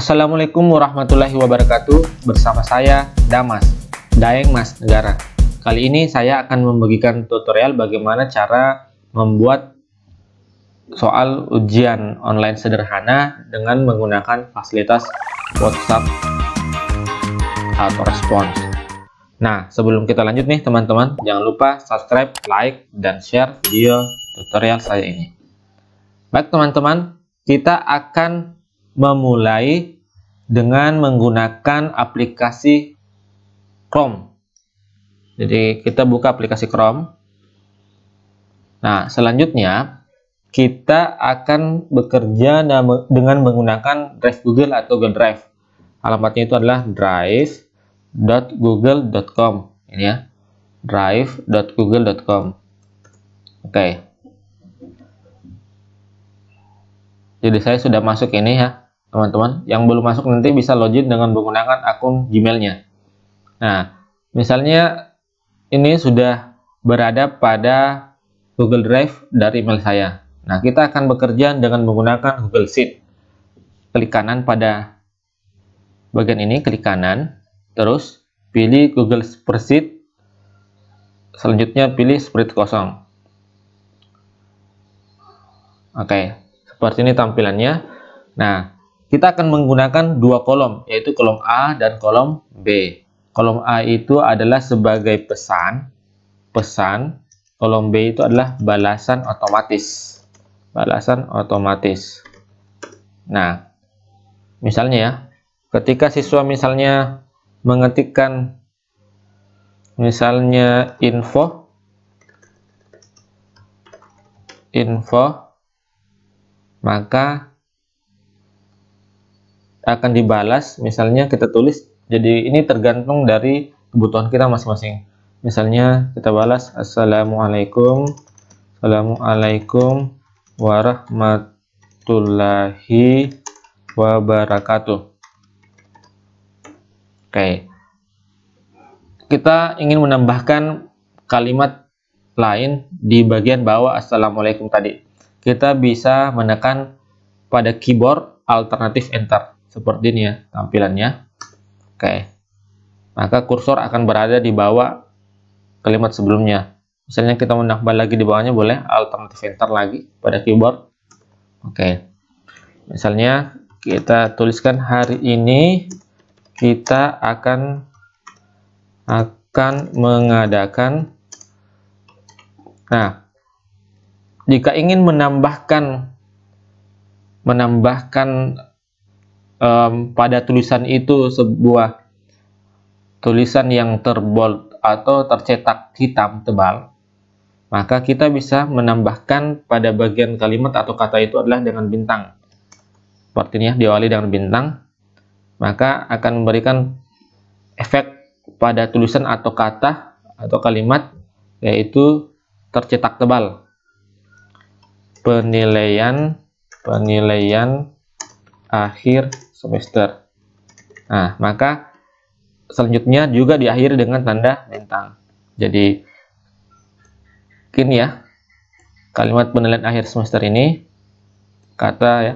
Assalamualaikum warahmatullahi wabarakatuh. Bersama saya Damas, Daeng Mas Negara. Kali ini saya akan membagikan tutorial bagaimana cara membuat soal ujian online sederhana dengan menggunakan fasilitas WhatsApp autorespons. Nah, sebelum kita lanjut nih teman-teman, jangan lupa subscribe, like, dan share video tutorial saya ini. Baik teman-teman, kita akan memulai dengan menggunakan aplikasi Chrome. Jadi kita buka aplikasi Chrome. Nah, selanjutnya kita akan bekerja dengan menggunakan Drive Google atau Google Drive. Alamatnya itu adalah drive.google.com. Ini ya, drive.google.com. Oke. Jadi saya sudah masuk ini ya, teman-teman. Yang belum masuk nanti bisa login dengan menggunakan akun Gmail-nya. Nah, misalnya ini sudah berada pada Google Drive dari email saya. Nah, kita akan bekerja dengan menggunakan Google Sheet. Klik kanan pada bagian ini, klik kanan, terus pilih Google Spreadsheet. Selanjutnya pilih spreadsheet kosong. Oke. Seperti ini tampilannya. Nah, kita akan menggunakan dua kolom, yaitu kolom A dan kolom B. Kolom A itu adalah sebagai pesan. Kolom B itu adalah balasan otomatis. Nah, misalnya ya, ketika siswa misalnya mengetikkan misalnya info, maka akan dibalas, misalnya kita tulis. Jadi ini tergantung dari kebutuhan kita masing-masing. Misalnya kita balas Assalamualaikum warahmatullahi wabarakatuh. Oke. Kita ingin menambahkan kalimat lain di bagian bawah Assalamualaikum tadi. Kita bisa menekan pada keyboard alternatif enter seperti ini ya tampilannya. Oke, maka kursor akan berada di bawah kalimat sebelumnya. Misalnya kita menambah lagi di bawahnya, boleh alternatif enter lagi pada keyboard. Oke, misalnya kita tuliskan hari ini kita akan mengadakan. Nah, jika ingin menambahkan pada tulisan itu sebuah tulisan yang terbold atau tercetak hitam tebal, maka kita bisa menambahkan pada bagian kalimat atau kata itu adalah dengan bintang. Seperti ini ya, diawali dengan bintang, maka akan memberikan efek pada tulisan atau kata atau kalimat, yaitu tercetak tebal. Penilaian akhir semester. Nah, maka selanjutnya juga diakhiri dengan tanda bintang. Jadi gini ya, kalimat penilaian akhir semester ini, kata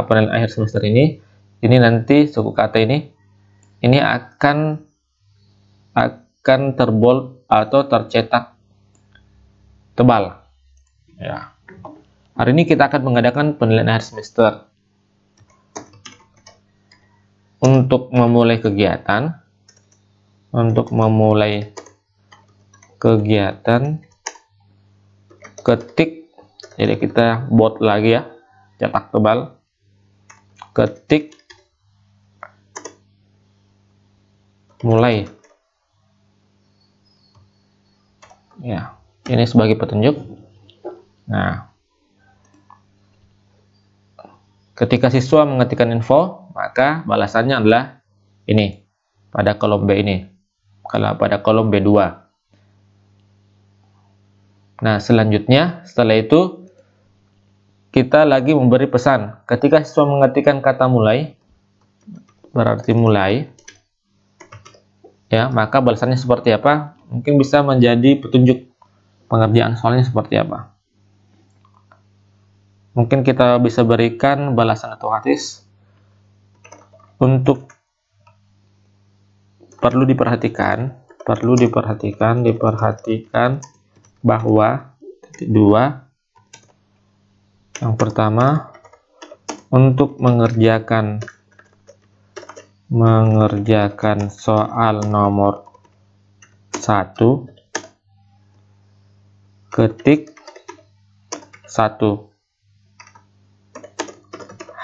penilaian akhir semester ini nanti suku kata ini akan terbold atau tercetak tebal. Ya. Hari ini kita akan mengadakan penilaian akhir semester. Untuk memulai kegiatan, ketik, jadi kita bold lagi ya, cetak tebal, ketik, mulai. Ya, ini sebagai petunjuk. Nah, ketika siswa mengetikkan info, maka balasannya adalah ini, pada kolom B ini, kalau pada kolom B2. Nah, selanjutnya, setelah itu, kita lagi memberi pesan. Ketika siswa mengetikkan kata mulai, berarti mulai, ya, maka balasannya seperti apa? Mungkin bisa menjadi petunjuk pengerjaan soalnya seperti apa. Mungkin kita bisa berikan balasan otomatis untuk perlu diperhatikan bahwa dua, yang pertama, untuk mengerjakan soal nomor 1, ketik 1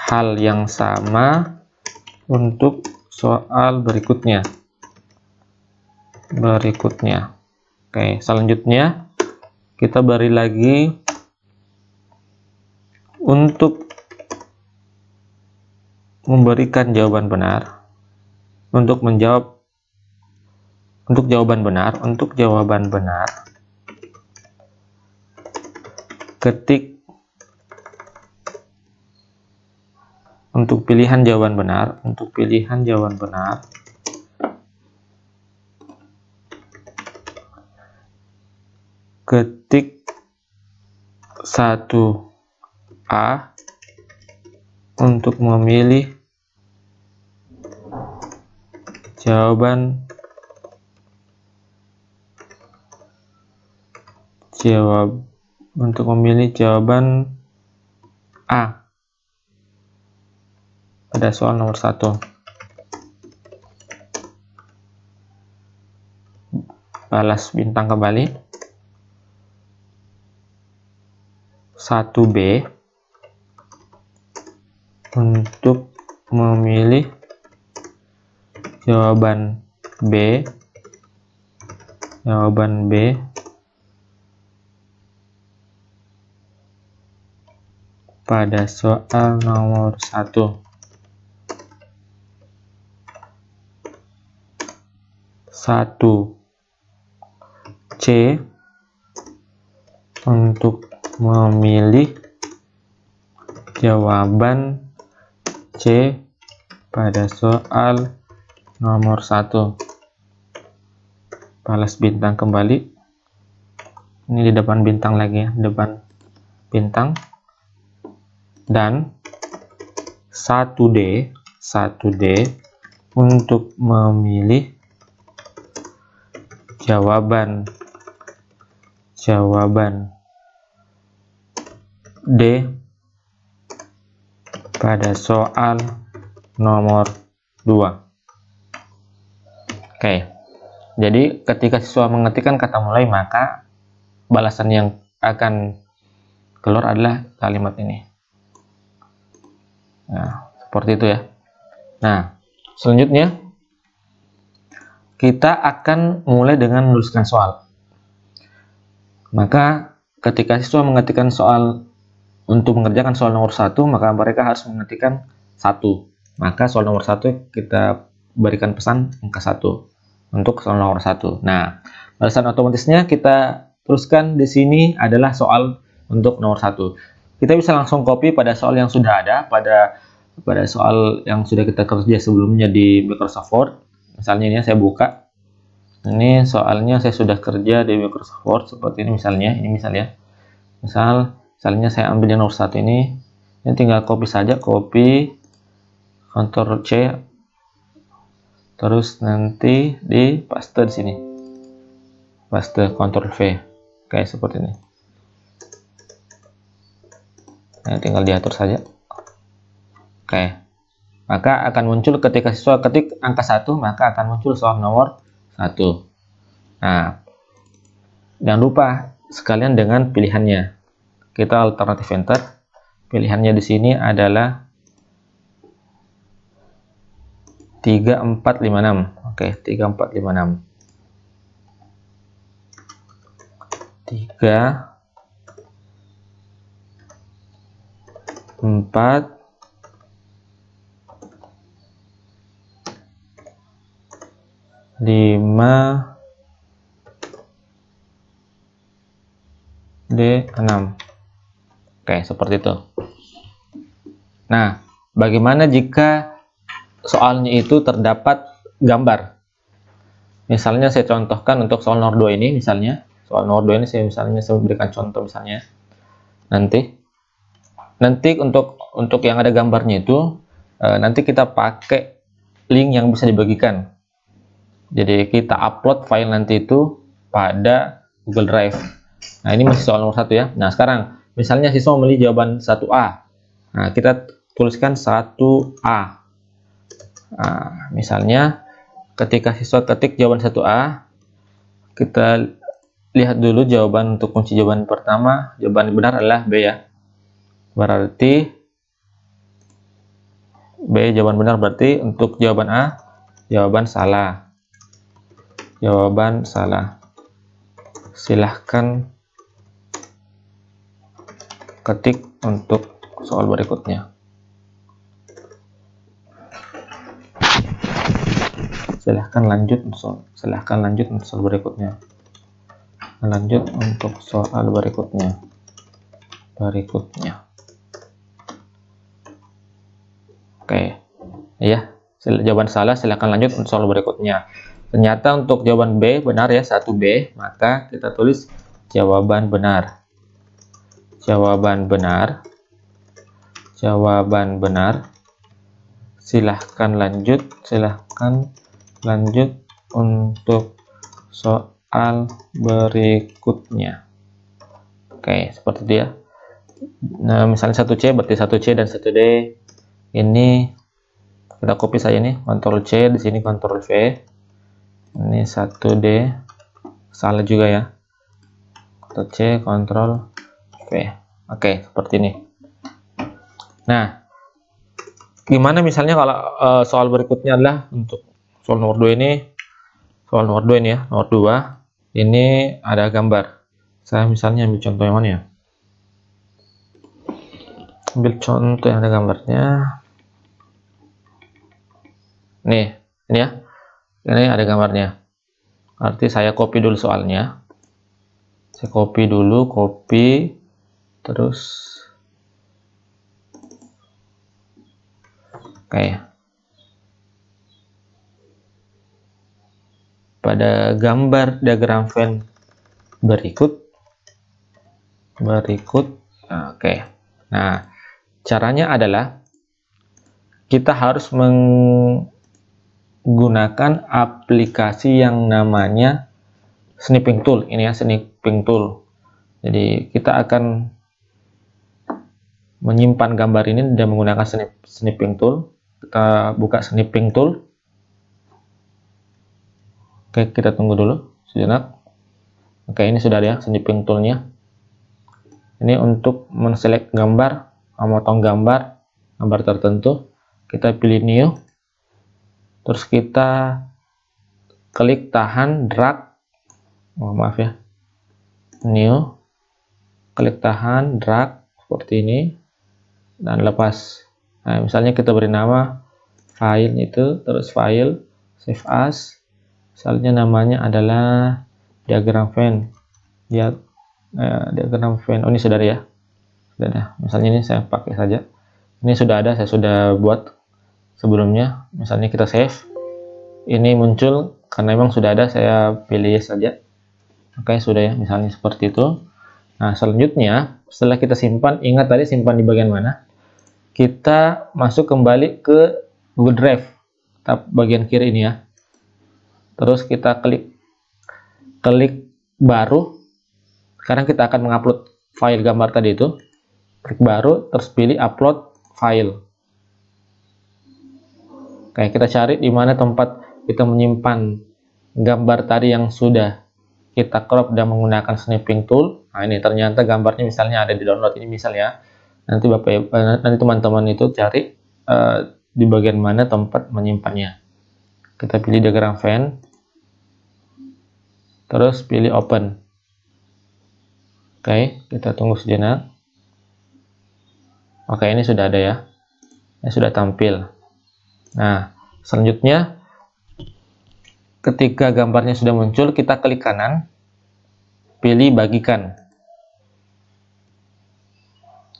hal yang sama untuk soal berikutnya. Oke, selanjutnya kita beri lagi untuk memberikan jawaban benar, untuk jawaban benar ketik, untuk pilihan jawaban benar ketik 1A untuk memilih jawaban A pada soal nomor 1. Balas bintang kembali. 1B untuk memilih jawaban B pada soal nomor 1. 1C untuk memilih jawaban C pada soal nomor 1. Balas bintang kembali. Ini di depan bintang lagi ya, depan bintang. Dan 1D untuk memilih jawaban D pada soal nomor 2. Oke, jadi ketika siswa mengetikkan kata mulai, maka balasan yang akan keluar adalah kalimat ini. Nah, seperti itu ya. Nah, selanjutnya kita akan mulai dengan menuliskan soal. Maka ketika siswa mengetikkan soal untuk mengerjakan soal nomor 1, maka mereka harus mengetikkan 1. Maka soal nomor 1 kita berikan pesan angka 1 untuk soal nomor 1. Nah, balasan otomatisnya kita teruskan di sini adalah soal untuk nomor 1. Kita bisa langsung copy pada soal yang sudah ada, pada soal yang sudah kita kerja sebelumnya di Microsoft Word. Misalnya ini saya buka. Ini soalnya saya sudah kerja di Microsoft Word seperti ini misalnya. Misalnya saya ambil yang nomor 1 ini tinggal copy saja, copy, Ctrl C, terus nanti di paste di sini, paste, Ctrl V, kayak seperti ini. Nah, tinggal diatur saja. Oke, maka akan muncul ketika siswa ketik angka 1, maka akan muncul soal nomor 1. Nah, jangan lupa sekalian dengan pilihannya. Kita alternatif enter. Pilihannya di sini adalah 3, 4, 5, 6. Oke, 3, 4, 5, 6. 3, 4, 5, D6. Oke, seperti itu. Nah, bagaimana jika soalnya itu terdapat gambar? Misalnya saya contohkan untuk soal nomor 2 ini, misalnya. Soal nomor 2 ini saya berikan contoh misalnya. Nanti untuk yang ada gambarnya itu nanti kita pakai link yang bisa dibagikan. Jadi kita upload file nanti itu pada Google Drive. Nah, ini masih soal nomor 1 ya. Nah, sekarang misalnya siswa memilih jawaban 1A. Nah, kita tuliskan 1A. Nah, misalnya ketika siswa ketik jawaban 1A, kita lihat dulu jawaban untuk kunci jawaban pertama. Jawaban benar adalah B ya. Berarti B jawaban benar, berarti untuk jawaban A jawaban salah. Jawaban salah. Silahkan ketik untuk soal berikutnya. Silahkan lanjut untuk soal berikutnya. Lanjut untuk soal berikutnya. Oke, ya, jawaban salah, silahkan lanjut untuk soal berikutnya. Ternyata untuk jawaban B benar ya, 1B, maka kita tulis jawaban benar. Jawaban benar. Silahkan lanjut untuk soal berikutnya. Oke, seperti itu ya. Nah, misalnya 1C berarti 1C dan 1D. Ini kita copy saja nih, Ctrl C, di sini Ctrl V. Ini 1D, salah juga ya. Ctrl C, Ctrl V. Oke, seperti ini. Nah, gimana misalnya kalau soal berikutnya adalah untuk soal nomor 2 ini, ya, nomor 2. Ini ada gambar. Saya misalnya ambil contoh yang mana ya? Ambil contoh yang ada gambarnya. Nih, ini ya. Ini ada gambarnya. Arti saya copy dulu soalnya. Saya copy dulu, terus oke. Pada gambar diagram Venn berikut. Oke. Nah, caranya adalah kita harus menggunakan aplikasi yang namanya snipping tool. Ini ya, snipping tool. Jadi kita akan menyimpan gambar ini dan menggunakan snipping tool. Kita buka snipping tool. Oke, kita tunggu dulu sejenak. Oke, ini sudah ada ya snipping toolnya. Ini untuk menselect gambar, memotong gambar tertentu. Kita pilih new, terus kita klik tahan, drag, maaf ya, new, klik tahan, drag seperti ini, dan lepas. Nah, misalnya kita beri nama file itu, terus file, save as, misalnya namanya adalah diagram Venn. Diagram Venn. Oh, ini sudah ada ya, sudah ada. Misalnya ini saya pakai saja. Ini sudah ada, saya sudah buat sebelumnya. Misalnya kita save, ini muncul karena memang sudah ada, saya pilih yes saja. Oke, sudah ya, misalnya seperti itu. Nah, selanjutnya setelah kita simpan, ingat tadi simpan di bagian mana? Kita masuk kembali ke Google Drive, tab bagian kiri ini ya. Terus kita klik baru. Sekarang kita akan mengupload file gambar tadi itu. Klik baru, terus pilih upload file. Oke, kita cari di mana tempat kita menyimpan gambar tadi yang sudah kita crop dan menggunakan snipping tool. Nah, ini ternyata gambarnya misalnya ada di download ini misalnya. Nanti nanti teman-teman itu cari di bagian mana tempat menyimpannya. Kita pilih diagram Venn. Terus pilih open. Oke, kita tunggu sejenak. Oke, ini sudah ada ya. Ini sudah tampil. Nah, selanjutnya ketika gambarnya sudah muncul, kita klik kanan, pilih bagikan.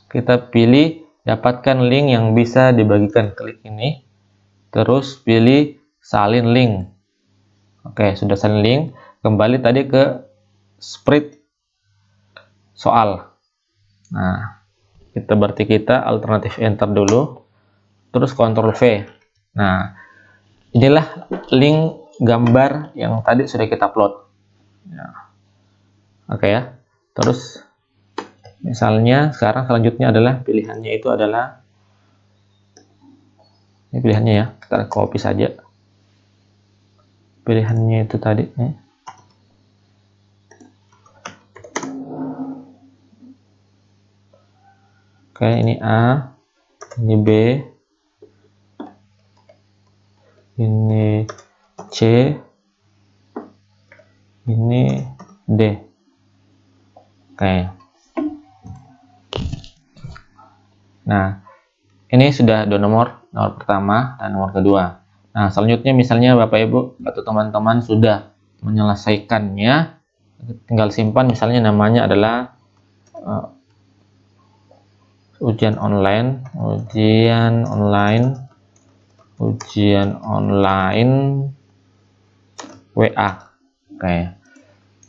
Kita pilih dapatkan link yang bisa dibagikan, klik ini. Terus pilih salin link. Oke, sudah salin link. Kembali tadi ke spread soal. Nah, kita alternatif enter dulu, terus Ctrl V. Nah, inilah link gambar yang tadi sudah kita upload. Ya. Oke ya. Terus misalnya sekarang selanjutnya adalah pilihannya itu adalah ini pilihannya ya, kita copy saja pilihannya itu tadi nih. Oke, ini A, ini B, ini C, ini D. Oke. Nah, ini sudah dua nomor pertama dan nomor kedua. Nah, selanjutnya misalnya Bapak Ibu atau teman-teman sudah menyelesaikannya, tinggal simpan, misalnya namanya adalah ujian online WA. Oke.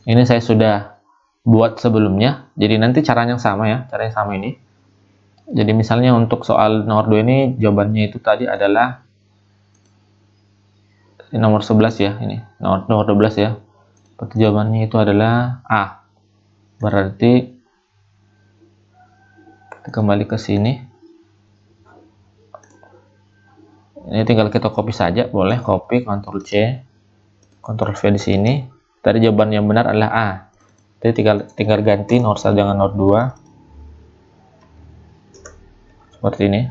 Ini saya sudah buat sebelumnya, jadi nanti caranya sama ya, caranya sama ini. Jadi misalnya untuk soal nomor 2 ini jawabannya itu tadi adalah nomor 11 ya, ini nomor 12 ya. Berarti jawabannya itu adalah A. Berarti kita kembali ke sini. Ini tinggal kita copy saja, boleh copy, Ctrl C, Ctrl V di sini. Tadi jawaban yang benar adalah A. Jadi tinggal ganti nomor 1 dengan nomor 2. Seperti ini.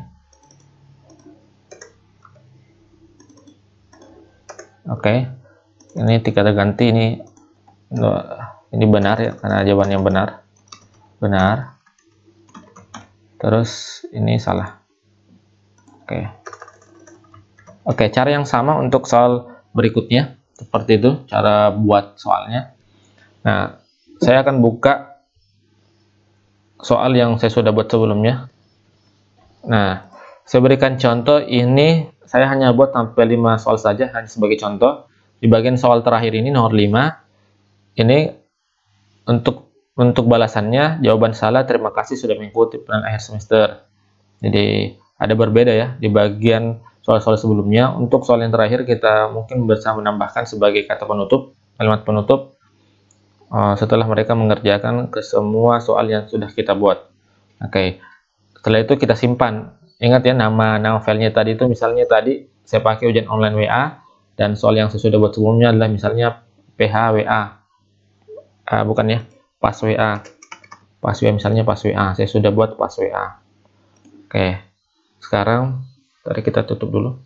Oke. Ini kita ganti ini benar ya, karena jawaban yang benar. Benar. Terus ini salah. Oke. Oke, cara yang sama untuk soal berikutnya. Seperti itu cara buat soalnya. Nah, saya akan buka soal yang saya sudah buat sebelumnya. Nah, saya berikan contoh ini, saya hanya buat sampai 5 soal saja, hanya sebagai contoh. Di bagian soal terakhir ini, nomor 5, ini untuk balasannya, jawaban salah, terima kasih sudah mengikuti plan akhir semester. Jadi, ada berbeda ya, di bagian soal-soal sebelumnya. Untuk soal yang terakhir, kita mungkin bisa menambahkan sebagai kata penutup, kalimat penutup, setelah mereka mengerjakan ke semua soal yang sudah kita buat. Oke. Setelah itu kita simpan. Ingat ya, nama filenya tadi itu misalnya tadi saya pakai ujian online WA, dan soal yang saya sudah buat sebelumnya adalah misalnya PH WA. Bukan ya, pas WA. Pas WA misalnya pas WA. Saya sudah buat pas WA. Oke. Sekarang tadi kita tutup dulu.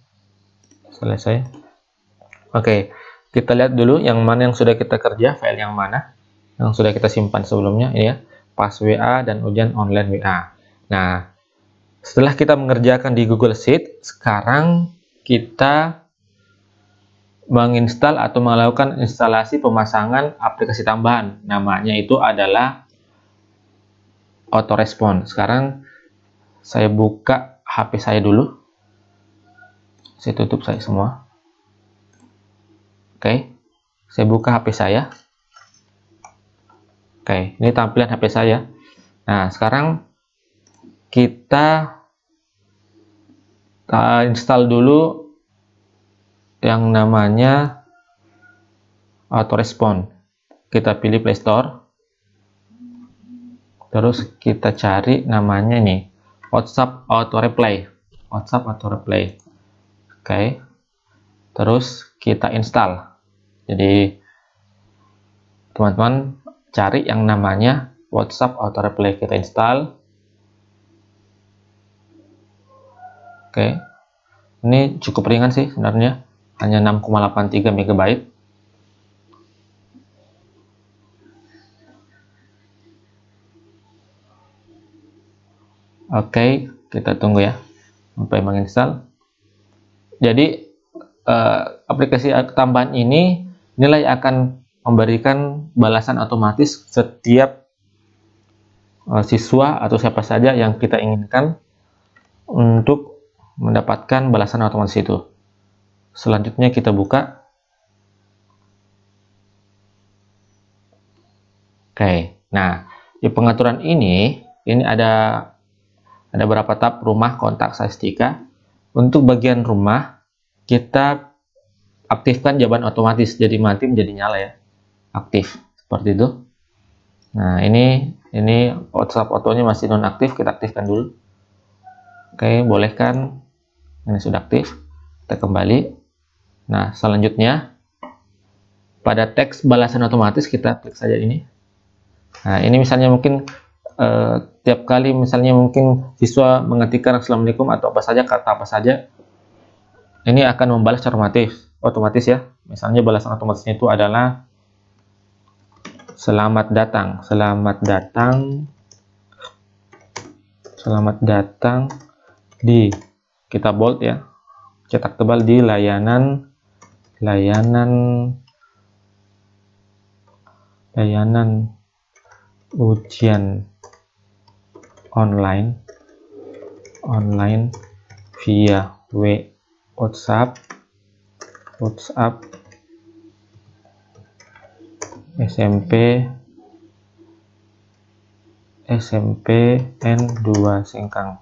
Selesai. Oke. Kita lihat dulu yang mana yang sudah kita kerja, file yang mana yang sudah kita simpan sebelumnya ini ya. Pas WA dan ujian online WA. Nah, setelah kita mengerjakan di Google Sheet, sekarang kita menginstal atau melakukan instalasi pemasangan aplikasi tambahan. Namanya itu adalah Autorespond. Sekarang saya buka HP saya dulu. Saya tutup saya semua. Oke, saya buka HP saya. Oke, ini tampilan HP saya. Nah, sekarang kita install dulu yang namanya Autorespond. Kita pilih Play Store. Terus kita cari namanya ini, WhatsApp Auto Reply. WhatsApp Auto Reply. Oke. Terus kita install. Jadi teman-teman cari yang namanya WhatsApp Auto Reply, kita install. Oke, ini cukup ringan sih sebenarnya, hanya 6,83 MB. Oke, kita tunggu ya sampai menginstal. Jadi aplikasi tambahan ini nilai akan memberikan balasan otomatis setiap siswa atau siapa saja yang kita inginkan untuk mendapatkan balasan otomatis itu. Selanjutnya kita buka. Oke, nah di pengaturan ini ada beberapa tab: rumah, kontak, statistika. Untuk bagian rumah kita aktifkan jawaban otomatis, jadi mati menjadi nyala ya, aktif seperti itu. Nah, ini WhatsApp Auto-nya masih nonaktif, kita aktifkan dulu. Oke, bolehkan. Ini sudah aktif. Kita kembali. Nah, selanjutnya pada teks balasan otomatis kita klik saja ini. Nah, ini misalnya mungkin tiap kali misalnya mungkin siswa mengetikkan Assalamualaikum atau apa saja, kata apa saja, ini akan membalas secara otomatis ya. Misalnya balasan otomatisnya itu adalah selamat datang, selamat datang di, kita bold ya, cetak tebal, di layanan ujian online via WhatsApp SMP N2 Singkang.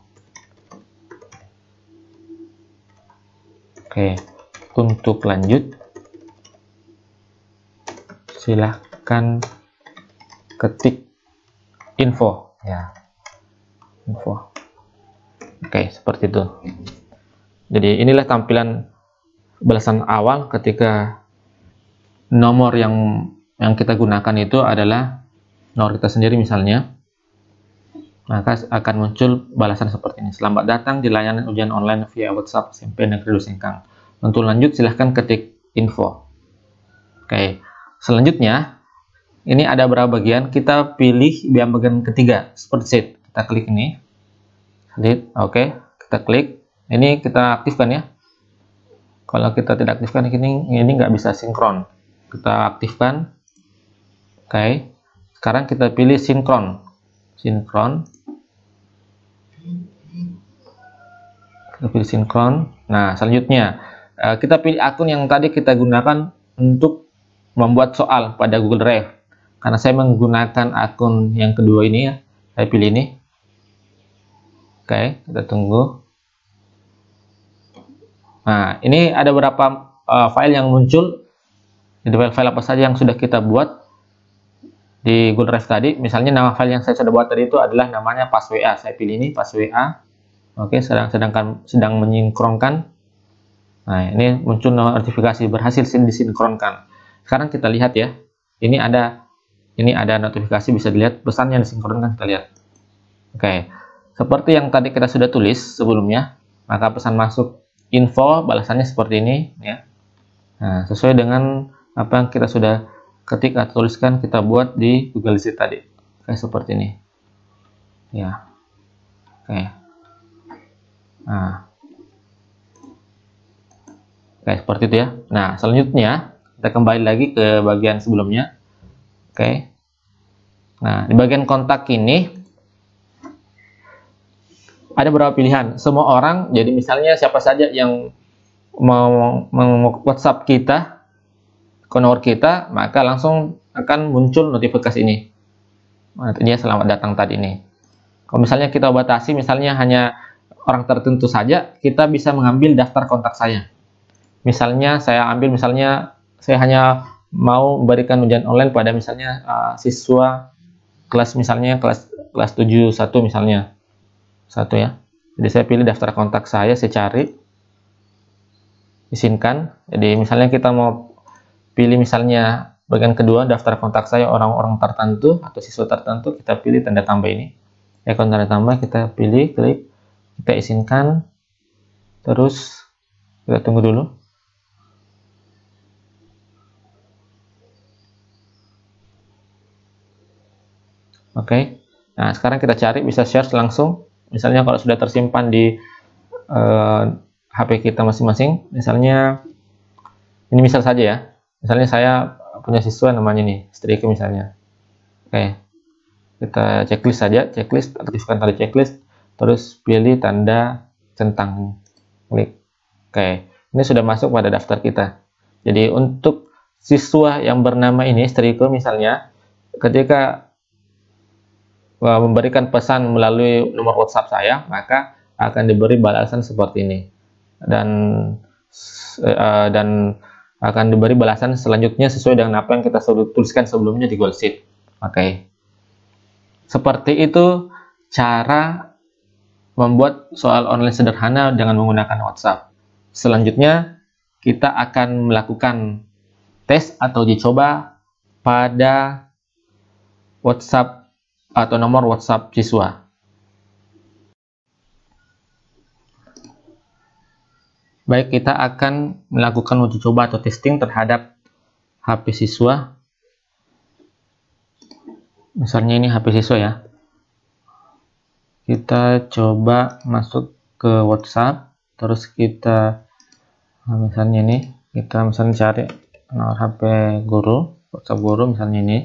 Oke, untuk lanjut silahkan ketik info ya, info. Oke, seperti itu. Jadi inilah tampilan balasan awal ketika nomor yang kita gunakan itu adalah nomor kita sendiri misalnya, maka akan muncul balasan seperti ini. Selamat datang di layanan ujian online via WhatsApp SMP Negeri 2 Singkang. Untuk lanjut silahkan ketik info. Oke, selanjutnya ini ada beberapa bagian, kita pilih yang bagian ketiga, seperti set. Kita klik ini, oke, kita klik. Ini kita aktifkan ya. Kalau kita tidak aktifkan ini nggak bisa sinkron. Kita aktifkan. Oke, sekarang kita pilih sinkron. Kita pilih sinkron. Nah, selanjutnya kita pilih akun yang tadi kita gunakan untuk membuat soal pada Google Drive. Karena saya menggunakan akun yang kedua ini ya, saya pilih ini. Oke, kita tunggu. Nah, ini ada beberapa file yang muncul. Jadi file apa saja yang sudah kita buat di Google Drive tadi. Misalnya nama file yang saya sudah buat tadi itu adalah namanya pas WA. Saya pilih ini pas WA. Oke, sedang menyinkronkan. Nah, ini muncul notifikasi berhasil disinkronkan. Sekarang kita lihat ya. Ini ada notifikasi, bisa dilihat pesannya disinkronkan, kita lihat. Oke. Seperti yang tadi kita sudah tulis sebelumnya, maka pesan masuk info balasannya seperti ini ya. Nah, sesuai dengan apa yang kita sudah ketik atau tuliskan, kita buat di Google Sheet tadi. Oke, seperti ini. Ya. Oke. Nah. Oke, seperti itu ya. Nah, selanjutnya kita kembali lagi ke bagian sebelumnya. Oke. Nah, di bagian kontak ini ada beberapa pilihan. Semua orang, jadi misalnya siapa saja yang mau WhatsApp kita ke nomor kita, maka langsung akan muncul notifikasi ini. Nah, ini selamat datang tadi ini. Kalau misalnya kita batasi, misalnya hanya orang tertentu saja, kita bisa mengambil daftar kontak saya. Misalnya saya ambil, misalnya saya hanya mau memberikan ujian online pada misalnya siswa kelas misalnya kelas 71 misalnya. Satu ya. Jadi saya pilih daftar kontak saya cari, izinkan. Jadi misalnya kita mau pilih misalnya bagian kedua, daftar kontak saya orang-orang tertentu atau siswa tertentu, kita pilih tanda tambah ini. Ikon tanda tambah kita pilih, klik, kita izinkan. Terus kita tunggu dulu. Oke. Nah, sekarang kita cari, bisa search langsung. Misalnya kalau sudah tersimpan di HP kita masing-masing, misalnya ini misal saja ya. Misalnya saya punya siswa namanya nih, Strike misalnya. Oke. Kita checklist saja, checklist, aktifkan tadi checklist, terus pilih tanda centang. Klik. Oke. Ini sudah masuk pada daftar kita. Jadi untuk siswa yang bernama ini, Strike misalnya, ketika memberikan pesan melalui nomor WhatsApp saya, maka akan diberi balasan seperti ini. Dan akan diberi balasan selanjutnya sesuai dengan apa yang kita tuliskan sebelumnya di goal sheet. Oke. Seperti itu cara membuat soal online sederhana dengan menggunakan WhatsApp. Selanjutnya kita akan melakukan tes atau uji coba pada WhatsApp atau nomor WhatsApp siswa. Baik, kita akan melakukan uji coba atau testing terhadap HP siswa. Misalnya ini HP siswa ya. Kita coba masuk ke WhatsApp, terus kita misalnya ini, kita misalnya cari nomor HP guru, WhatsApp guru misalnya ini.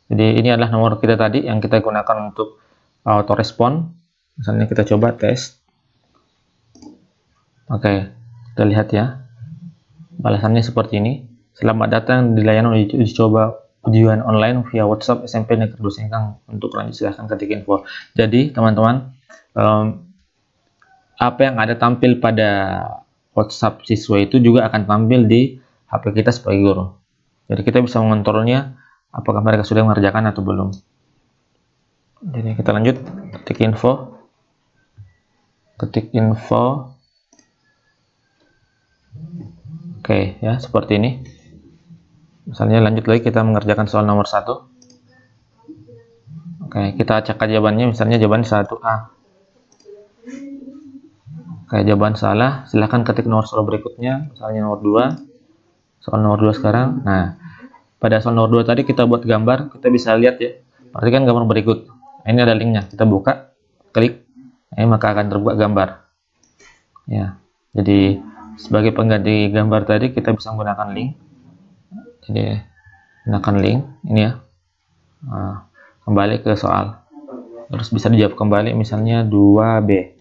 Jadi ini adalah nomor kita tadi yang kita gunakan untuk autorespon. Misalnya kita coba tes. Oke. Kita lihat ya, balasannya seperti ini. Selamat datang di layanan uji coba ujian online via WhatsApp SMP Negeri 2 Sengkang. Untuk lanjut silahkan ketik info. Jadi teman-teman, apa yang ada tampil pada WhatsApp siswa itu juga akan tampil di HP kita sebagai guru. Jadi kita bisa mengontrolnya apakah mereka sudah mengerjakan atau belum. Jadi kita lanjut, ketik info. Oke ya, seperti ini. Misalnya lanjut lagi, kita mengerjakan soal nomor 1. Oke, kita cek jawabannya. Misalnya jawaban 1A. Oke, jawaban salah. Silahkan ketik nomor soal berikutnya. Misalnya nomor 2. Soal nomor 2 sekarang. Nah, pada soal nomor 2 tadi kita buat gambar. Kita bisa lihat ya. Perhatikan gambar berikut. Ini ada linknya. Kita buka, klik. Maka akan terbuka gambar. Ya, jadi sebagai pengganti gambar tadi kita bisa menggunakan link. Jadi gunakan link ini ya. Kembali ke soal. Terus bisa dijawab kembali, misalnya 2B.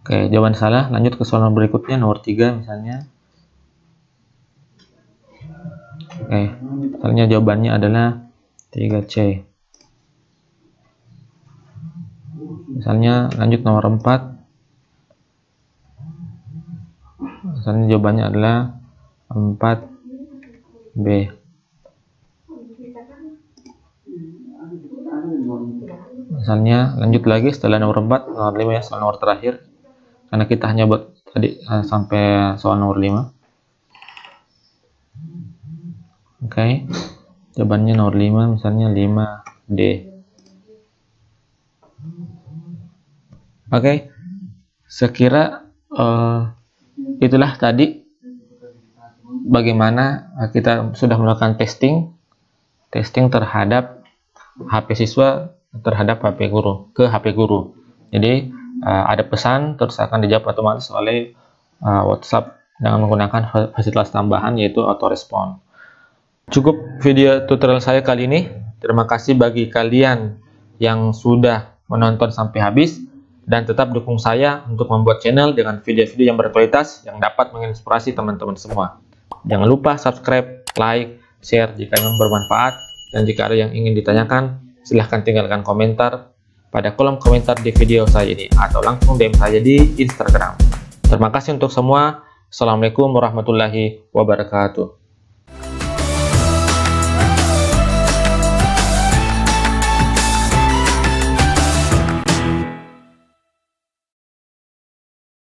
Oke, jawaban salah. Lanjut ke soal berikutnya, nomor 3 misalnya. Oke, misalnya jawabannya adalah 3C. Misalnya lanjut nomor 4. Misalnya jawabannya adalah 4B. Misalnya lanjut lagi setelah nomor 4, nomor 5 ya, soal nomor terakhir. Karena kita hanya buat tadi sampai soal nomor 5. Oke. Jawabannya nomor 5, misalnya 5D. Oke. Sekira itulah tadi bagaimana kita sudah melakukan testing terhadap HP siswa terhadap HP guru ke HP guru. Jadi ada pesan terus akan dijawab otomatis oleh WhatsApp dengan menggunakan fasilitas tambahan yaitu autorespon. Cukup video tutorial saya kali ini. Terima kasih bagi kalian yang sudah menonton sampai habis. Dan tetap dukung saya untuk membuat channel dengan video-video yang berkualitas yang dapat menginspirasi teman-teman semua. Jangan lupa subscribe, like, share jika memang bermanfaat. Dan jika ada yang ingin ditanyakan, silahkan tinggalkan komentar pada kolom komentar di video saya ini. Atau langsung DM saya di Instagram. Terima kasih untuk semua. Assalamualaikum warahmatullahi wabarakatuh.